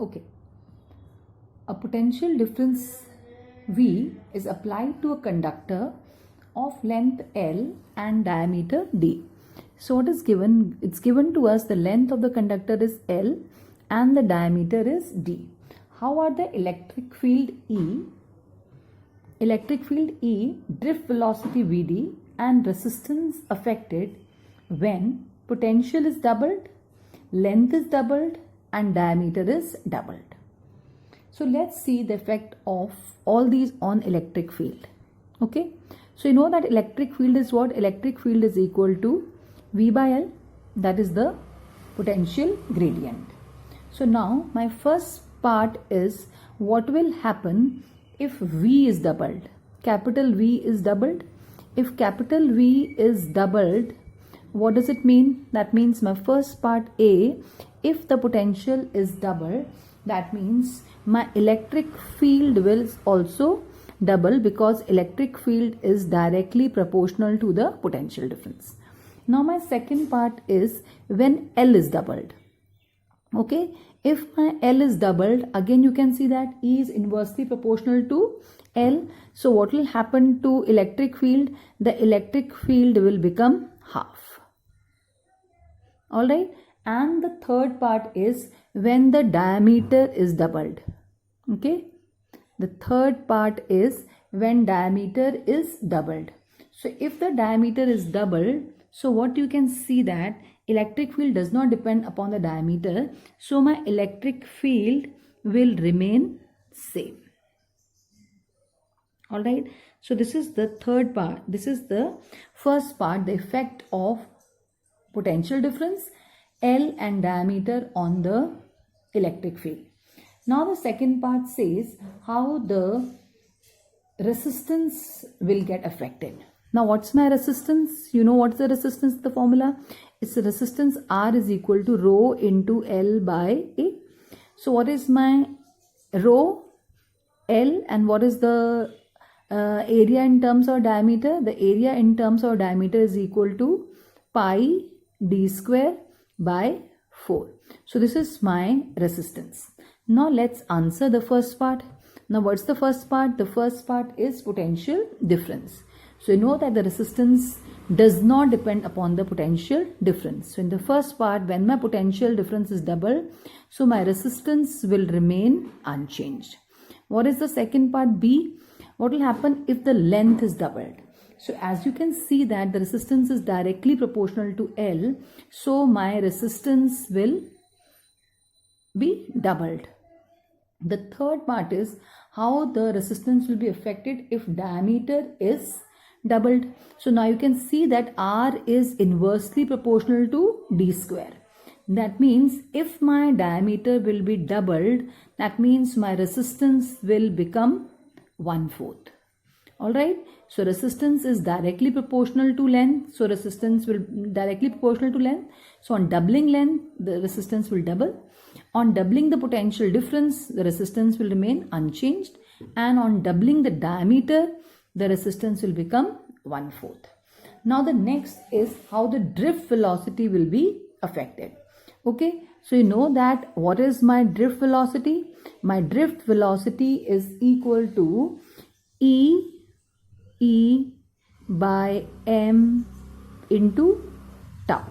Okay. A potential difference V is applied to a conductor of length L and diameter D. So what is given? It's given to us the length of the conductor is L and the diameter is D. How are the electric field E, drift velocity Vd and resistance affected when potential is doubled, length is doubled and diameter is doubled? So let's see the effect of all these on electric field. Okay. So you know that electric field is what? Electric field is equal to V by L, that is the potential gradient. So now my first part is what will happen if V is doubled. Capital V is doubled. If capital V is doubled, what does it mean? That means my first part A, if the potential is doubled, that means my electric field will also double because electric field is directly proportional to the potential difference. Now my second part is when L is doubled. Okay, if my L is doubled, again you can see that E is inversely proportional to L. So what will happen to electric field? The electric field will become half. Alright, and the third part is when the diameter is doubled. Okay, the third part is when diameter is doubled. So if the diameter is doubled, so what you can see that electric field does not depend upon the diameter. So my electric field will remain same. Alright, so this is the third part. This is the first part, the effect of potential difference, L and diameter on the electric field. Now the second part says how the resistance will get affected. Now what's my resistance? You know what's the resistance, the formula? It's the resistance R is equal to rho into L by A. So what is my rho? L, and what is the area in terms of diameter? The area in terms of diameter is equal to pi d square by 4. So this is my resistance. Now let's answer the first part. Now what's the first part? The first part is potential difference. So you know that the resistance does not depend upon the potential difference. So in the first part, when my potential difference is double, so my resistance will remain unchanged. What is the second part, B? What will happen if the length is doubled? So as you can see that the resistance is directly proportional to L, so my resistance will be doubled. The third part is how the resistance will be affected if diameter is doubled. So now you can see that R is inversely proportional to D square. That means if my diameter will be doubled, that means my resistance will become 1/4. Alright, so resistance is directly proportional to length. So resistance will directly proportional to length. So on doubling length, the resistance will double. On doubling the potential difference, the resistance will remain unchanged. And on doubling the diameter, the resistance will become 1/4. Now the next is how the drift velocity will be affected. Okay, so you know that what is my drift velocity? My drift velocity is equal to E by m into tau.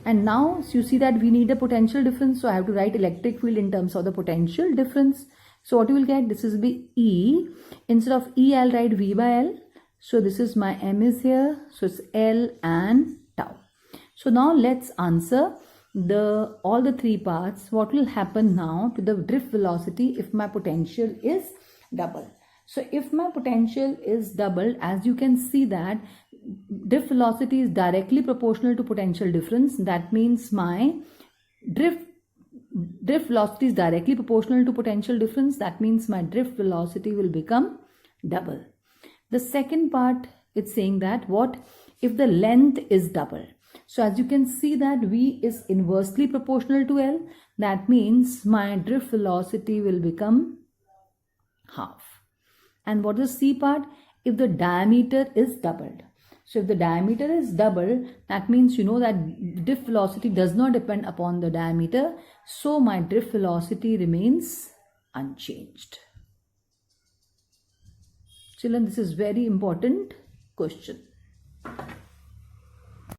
And now so you see that we need a potential difference. So I have to write electric field in terms of the potential difference. So what you will get, this is be E. Instead of E, I'll write V by L. So this is my m is here. So it's L and tau. So now let's answer all the three parts. What will happen now to the drift velocity if my potential is double? So if my potential is doubled, as you can see that drift velocity is directly proportional to potential difference. That means my drift velocity is directly proportional to potential difference. That means my drift velocity will become double. The second part, it's saying that what if the length is double? So as you can see that V is inversely proportional to L. That means my drift velocity will become half. And what is C part? If the diameter is doubled. So if the diameter is double, that means you know that drift velocity does not depend upon the diameter. So my drift velocity remains unchanged. Children, this is very important question.